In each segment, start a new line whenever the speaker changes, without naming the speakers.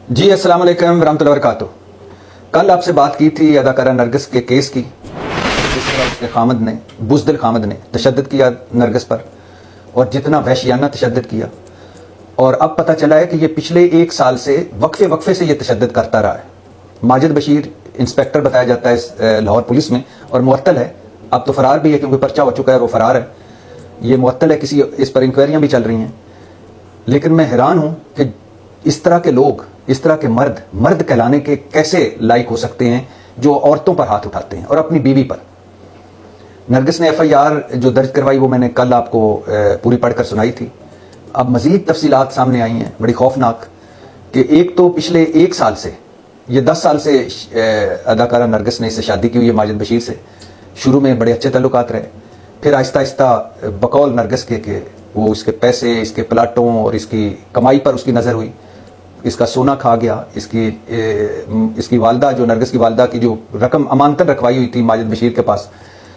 जी अस्सलाम वालेकुम रहमतुल्लाहि व बरकातुहू। कल आपसे बात की थी अदाकारा नरगिस के केस की, जिस तरह उसके खामद ने, बुज़दिल खामद ने तशद्दुद किया नरगिस पर और जितना वहशियाना तशद्दुद किया। और अब पता चला है कि ये पिछले एक साल से वक्फे से ये तशद्दुद करता रहा है। माजिद बशीर इंस्पेक्टर बताया जाता है लाहौर पुलिस में और मुअत्तल है, अब तो फरार भी है क्योंकि पर्चा हो चुका है, वो फरार है, ये मुअत्तल है, किसी इस पर इंक्वायरियाँ भी चल रही हैं। लेकिन मैं हैरान हूँ कि इस तरह के लोग, इस तरह के मर्द कहलाने के कैसे लायक हो सकते हैं जो औरतों पर हाथ उठाते हैं और अपनी बीवी पर। नरगिस ने FIR जो दर्ज करवाई वो मैंने कल आपको पूरी पढ़कर सुनाई थी। अब मजीद तफसीलात सामने आई हैं बड़ी खौफनाक कि एक तो पिछले एक साल से, ये 10 साल से अदाकारा नरगिस ने इससे शादी की हुई है माजिद बशीर से। शुरू में बड़े अच्छे ताल्लुकात रहे, फिर आहिस्ता आहिस्ता बकौल नरगिस के वो इसके पैसे, इसके प्लाटों और इसकी कमाई पर उसकी नज़र हुई, इसका सोना खा गया, इसकी वालदा, जो नरगिस की वालदा की जो रकम अमानतन रखवाई हुई थी माजिद बशीर के पास,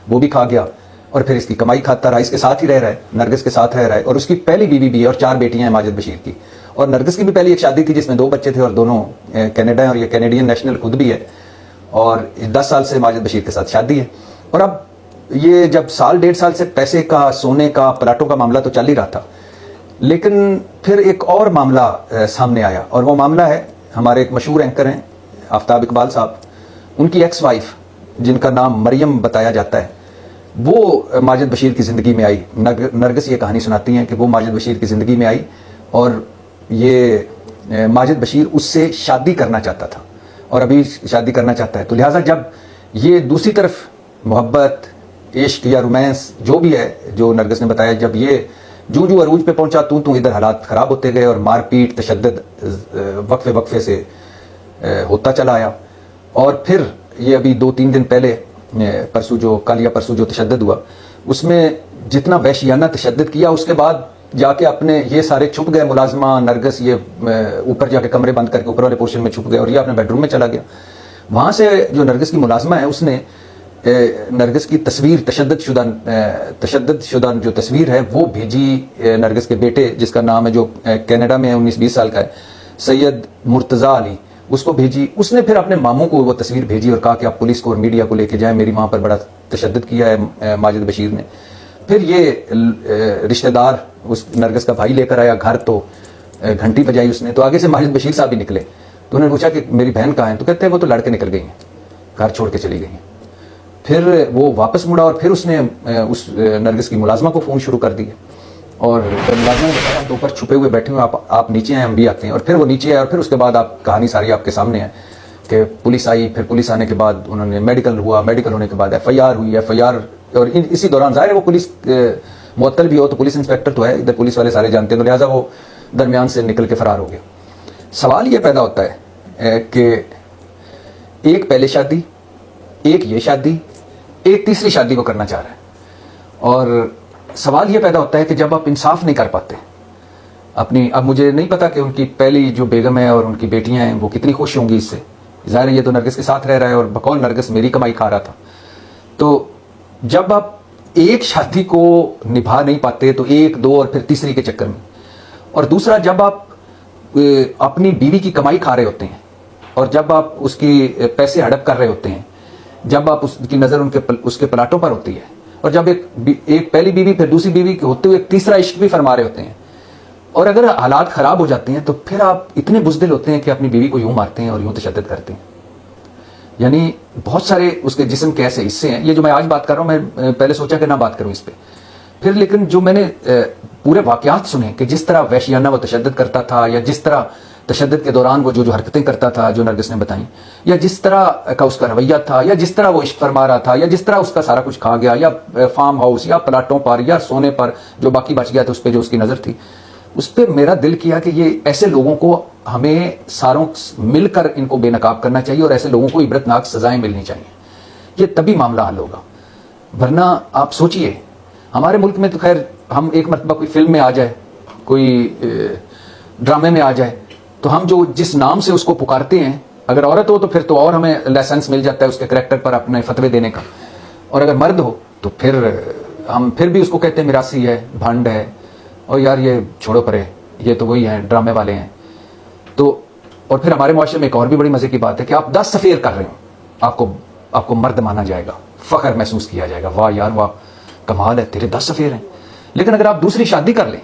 वो भी खा गया। और फिर इसकी कमाई खाता रहा, इसके साथ ही रह रहा है, नरगिस के साथ रह रहा है। और उसकी पहली बीवी भी है और 4 बेटियां हैं माजिद बशीर की। और नरगिस की भी पहली एक शादी थी जिसमें 2 बच्चे थे और दोनों कनाडा हैं और ये कैनेडियन नेशनल खुद भी है। और 10 साल से माजिद बशीर के साथ शादी है। और अब ये जब साल 1.5 साल से पैसे का, सोने का, प्लाटों का मामला तो चल ही रहा था, लेकिन फिर एक और मामला सामने आया। और वो मामला है, हमारे एक मशहूर एंकर हैं आफ्ताब इकबाल साहब, उनकी एक्स वाइफ जिनका नाम मरियम बताया जाता है, वो माजिद बशीर की ज़िंदगी में आई। नरगिस ये कहानी सुनाती हैं कि वो माजिद बशीर की ज़िंदगी में आई और ये माजिद बशीर उससे शादी करना चाहता था और अभी शादी करना चाहता है। तो लिहाजा जब ये दूसरी तरफ मोहब्बत, इश्क या रोमांस जो भी है, जो नरगिस ने बताया, जब ये जू अरूज पे पहुंचा, तू इधर हालात ख़राब होते गए और मारपीट, तशद्दुद वक्फे से होता चला आया। और फिर ये अभी 2-3 दिन पहले कल या परसों जो तशद्दुद हुआ, उसमें जितना वहशियाना तशद्दुद किया, उसके बाद जाके अपने ये सारे छुप गए मुलाजमा नरगिस, ये ऊपर जाके कमरे बंद करके ऊपर वाले पोर्शन में छुप गए और ये अपने बेडरूम में चला गया। वहाँ से जो नरगिस की मुलाजमा है उसने नरगिस की तस्वीर, तशद्दुद शुदा जो तस्वीर है वो भेजी नरगिस के बेटे, जिसका नाम है, जो कनाडा में 19-20 साल का है, सैयद मुर्तज़ा अली, उसको भेजी। उसने फिर अपने मामू को वो तस्वीर भेजी और कहा कि आप पुलिस को और मीडिया को लेके जाएं, मेरी माँ पर बड़ा तशद्दुद किया है माजिद बशीर ने। फिर ये रिश्तेदार, उस नरगिस का भाई लेकर आया घर, तो घंटी बजाई उसने, तो आगे से माजिद बशीर साहब भी निकले। तो उन्होंने पूछा कि मेरी बहन कहाँ है? तो कहते हैं वो तो लड़के निकल गई हैं, घर छोड़ के चली गई हैं। फिर वो वापस मुड़ा और फिर उसने उस नरगिस की मुलाजमा को फ़ोन शुरू कर दिया और मुलाजमा ने बताया, हम तो ऊपर छुपे हुए बैठे हुए, आप नीचे आए, हम भी आते हैं। और फिर वो नीचे आए और फिर उसके बाद आप कहानी सारी आपके सामने है कि पुलिस आई। फिर पुलिस आने के बाद उन्होंने मेडिकल हुआ, मेडिकल होने के बाद FIR हुई, FIR, और इसी दौरान ज़ाहिर है वो पुलिस मुअत्तल भी हो तो पुलिस इंस्पेक्टर तो है, इधर पुलिस वाले सारे जानते हैं, तो लिहाजा वो दरमियान से निकल के फरार हो गया। सवाल ये पैदा होता है कि एक पहले शादी, एक ये शादी, एक तीसरी शादी वो करना चाह रहा है। और सवाल ये पैदा होता है कि जब आप इंसाफ नहीं कर पाते अपनी, अब मुझे नहीं पता कि उनकी पहली जो बेगम है और उनकी बेटियां हैं वो कितनी खुश होंगी इससे, ज़ाहिर है ये तो नरगिस के साथ रह रहा है और बकौल नरगिस मेरी कमाई खा रहा था। तो जब आप एक शादी को निभा नहीं पाते तो 1, 2 और फिर तीसरी के चक्कर में, और दूसरा जब आप अपनी बीवी की कमाई खा रहे होते हैं और जब आप उसकी पैसे हड़प कर रहे होते हैं, जब आप उसकी नज़र उसके प्लाटों पर होती है, और जब एक पहली बीवी फिर दूसरी बीवी के होते हुए एक तीसरा इश्क भी फरमा रहे होते हैं, और अगर हालात ख़राब हो जाते हैं तो फिर आप इतने बुज़दिल होते हैं कि अपनी बीवी को यूँ मारते हैं और यूँ तशद्दुद करते हैं। यानी बहुत सारे उसके जिस्म के ऐसे हिस्से हैं। ये जो मैं आज बात कर रहा हूँ, मैं पहले सोचा कि ना बात करूँ इस पर, फिर लेकिन जो मैंने पूरे वाक़यात सुने कि जिस तरह वहशियाना वो तशद्दुद करता था, या जिस तरह तशद्दुद के दौरान वो जो हरकतें करता था जो नरगिस ने बताई, या जिस तरह का उसका रवैया था, या जिस तरह वो इश्क फरमा रहा था, या जिस तरह उसका सारा कुछ खा गया, या फार्म हाउस या प्लाटों पर या सोने पर जो बाकी बच गया था उस पर जो उसकी नज़र थी, उस पर मेरा दिल किया कि ये ऐसे लोगों को हमें सारों मिलकर इनको बेनकाब करना चाहिए और ऐसे लोगों को इबरतनाक सजाएं मिलनी चाहिए। ये तभी मामला हल होगा। वरना आप सोचिए, हमारे मुल्क में तो खैर हम एक मरतबा कोई फिल्म में आ जाए, कोई ड्रामे में आ जाए, तो हम जो जिस नाम से उसको पुकारते हैं, अगर औरत हो तो फिर तो और हमें लाइसेंस मिल जाता है उसके करैक्टर पर अपने फतवे देने का, और अगर मर्द हो तो फिर हम फिर भी उसको कहते हैं मिरासी है, भंड है, और यार ये छोड़ो परे, ये तो वही है, ड्रामे वाले हैं। तो اور پھر ہمارے معاشرے میں ایک اور بھی بڑی مزے کی بات ہے کہ آپ 10 سفیر کر رہے ہوں، آپ کو مرد مانا جائے گا، فخر محسوس کیا جائے گا، واہ یار واہ کمال ہے تیرے 10 سفیر ہیں. لیکن اگر آپ دوسری شادی کر لیں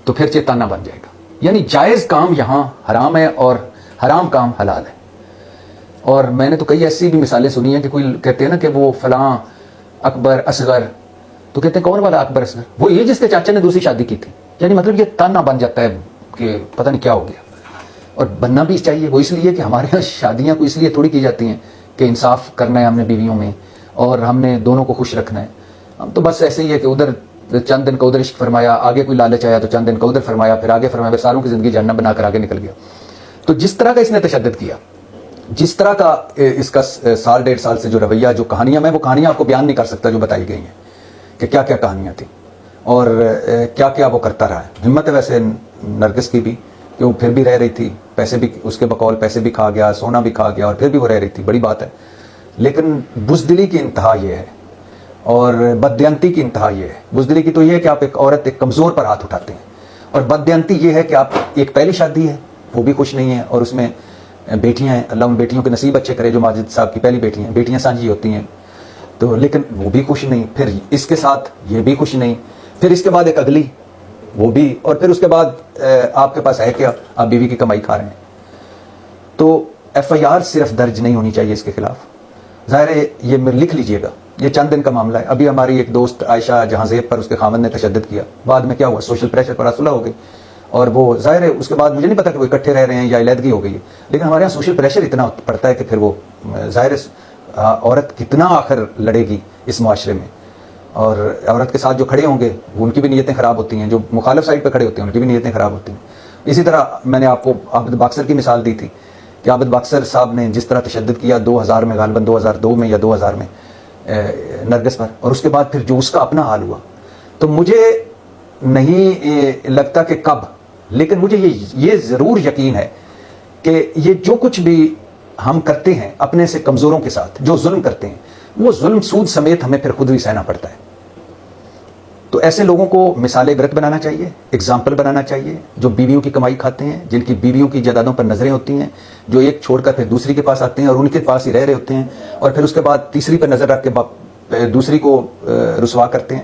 تو پھر چیتانا بن جائے گا. یعنی جائز کام یہاں حرام ہے اور حرام کام حلال ہے. اور میں نے تو کئی ایسی بھی مثالیں سنی ہیں کہ کوئی کہتے ہیں نا کہ وہ فلاں اکبر اصغر، تو کہتے ہیں کون والا اکبر اصغر؟ وہ یہ جس کے چاچا نے دوسری شادی کی تھی. یعنی مطلب یہ تانا بن جاتا ہے کہ پتہ نہیں کیا ہو گیا. اور بننا بھی چاہیے، وہ اس لیے کہ ہمارے یہاں شادیاں کو اس لیے تھوڑی کی جاتی ہیں کہ انصاف کرنا ہے ہم نے بیویوں میں اور ہم نے دونوں کو خوش رکھنا ہے. ہم تو بس ایسے ہی ہے کہ ادھر چند دن کا ادھر عشق فرمایا، آگے کوئی لالچ آیا تو چند دن کا ادھر فرمایا، پھر آگے فرمایا، پھر ساروں کی زندگی جہنم بنا کر آگے نکل گیا. تو جس طرح کا اس نے تشدد کیا، جس طرح کا اس کا 1.5 سال سے جو رویہ، جو کہانیاں، میں وہ کہانیاں آپ کو بیان نہیں کر سکتا جو بتائی گئی ہیں کہ کیا کیا کہانیاں تھیں اور کیا کیا وہ کرتا رہا ہے. ہمت ہے ویسے نرگس کی بھی کہ وہ پھر بھی رہ رہی تھی، پیسے بھی اس کے بقول پیسے بھی کھا گیا، سونا بھی کھا گیا، اور پھر بھی وہ رہ رہی تھی، بڑی بات ہے. لیکن بزدلی کی انتہا یہ ہے اور بددیانتی کی انتہا یہ ہے. بزدلی کی تو یہ ہے کہ آپ ایک عورت، ایک کمزور پر ہاتھ اٹھاتے ہیں، اور بددیانتی یہ ہے کہ آپ ایک پہلی شادی ہے وہ بھی خوش نہیں ہے اور اس میں بیٹیاں ہیں، اللہ ان بیٹیوں کے نصیب اچھے کرے جو ماجد صاحب کی پہلی بیٹی ہیں، بیٹیاں سانجھی ہوتی ہیں تو، لیکن وہ بھی خوش نہیں، پھر اس کے ساتھ یہ بھی خوش نہیں، پھر اس کے بعد ایک اگلی وہ بھی، اور پھر اس کے بعد آپ کے پاس ہے کیا؟ آپ بیوی کی کمائی کھا رہے ہیں. تو FIR صرف درج نہیں ہونی چاہیے اس کے خلاف. ظاہر ہے یہ لکھ لیجئے گا، یہ چند دن کا معاملہ ہے. ابھی ہماری ایک دوست عائشہ جہاں زیب پر اس کے خامد نے تشدد کیا، بعد میں کیا ہوا؟ سوشل پریشر پر صلح ہو گئی، اور وہ ظاہر ہے اس کے بعد مجھے نہیں پتا کہ وہ اکٹھے رہ رہے ہیں یا علیحدگی ہو گئی ہے، لیکن ہمارے یہاں سوشل پریشر اتنا پڑتا ہے کہ پھر وہ ظاہر ہے عورت کتنا آخر لڑے گی اس معاشرے میں، اور عورت کے ساتھ جو کھڑے ہوں گے ان کی بھی نیتیں خراب ہوتی ہیں، جو مخالف سائڈ پہ کھڑے ہوتے ہیں ان کی بھی نیتیں خراب ہوتی ہیں. اسی طرح میں نے آپ کو عابد باکسر کی مثال دی تھی کہ عابد باکسر صاحب نے جس طرح تشدد کیا 2000 میں، غالباً 2002 میں یا 2000 میں نرگس پر، اور اس کے بعد پھر جو اس کا اپنا حال ہوا، تو مجھے نہیں لگتا کہ کب، لیکن مجھے یہ ضرور یقین ہے کہ یہ جو کچھ بھی ہم کرتے ہیں اپنے سے کمزوروں کے ساتھ، جو ظلم کرتے ہیں، وہ ظلم سود سمیت ہمیں پھر خود بھی سہنا پڑتا ہے. تو ایسے لوگوں کو مثال عبرت بنانا چاہیے، اگزامپل بنانا چاہیے، جو بیویوں کی کمائی کھاتے ہیں، جن کی بیویوں کی جائیدادوں پر نظریں ہوتی ہیں، جو ایک چھوڑ کر پھر دوسری کے پاس آتے ہیں اور ان کے پاس ہی رہ رہے ہوتے ہیں، اور پھر اس کے بعد تیسری پر نظر رکھ کے دوسری کو رسوا کرتے ہیں.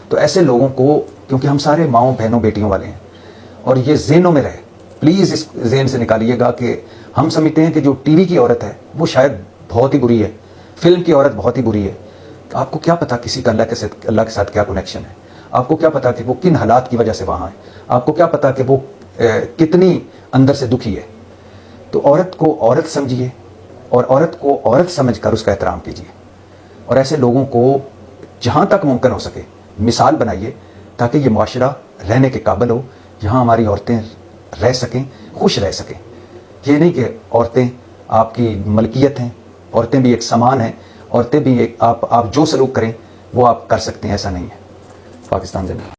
تو ایسے لوگوں کو، کیونکہ ہم سارے ماؤں بہنوں بیٹیوں والے ہیں، اور یہ ذہنوں میں رہے، پلیز اس ذہن سے نکالیے گا کہ ہم سمجھتے ہیں کہ جو ٹی وی کی عورت ہے وہ شاید بہت ہی بری ہے، فلم کی عورت بہت ہی بری ہے. آپ کو کیا پتا کسی کا اللہ کے ساتھ کیا کنیکشن ہے؟ آپ کو کیا پتا کہ وہ کن حالات کی وجہ سے وہاں ہے؟ آپ کو کیا پتا کہ وہ کتنی اندر سے دکھی ہے؟ تو عورت کو عورت سمجھیے اور عورت کو عورت سمجھ کر اس کا احترام کیجیے، اور ایسے لوگوں کو جہاں تک ممکن ہو سکے مثال بنائیے تاکہ یہ معاشرہ رہنے کے قابل ہو، یہاں ہماری عورتیں رہ سکیں، خوش رہ سکیں. یہ نہیں کہ عورتیں آپ کی ملکیت ہیں، عورتیں بھی ایک سامان ہیں، عورتیں بھی ایک آپ جو سلوک کریں وہ آپ کر سکتے ہیں، ایسا نہیں ہے. پاکستان زندہ.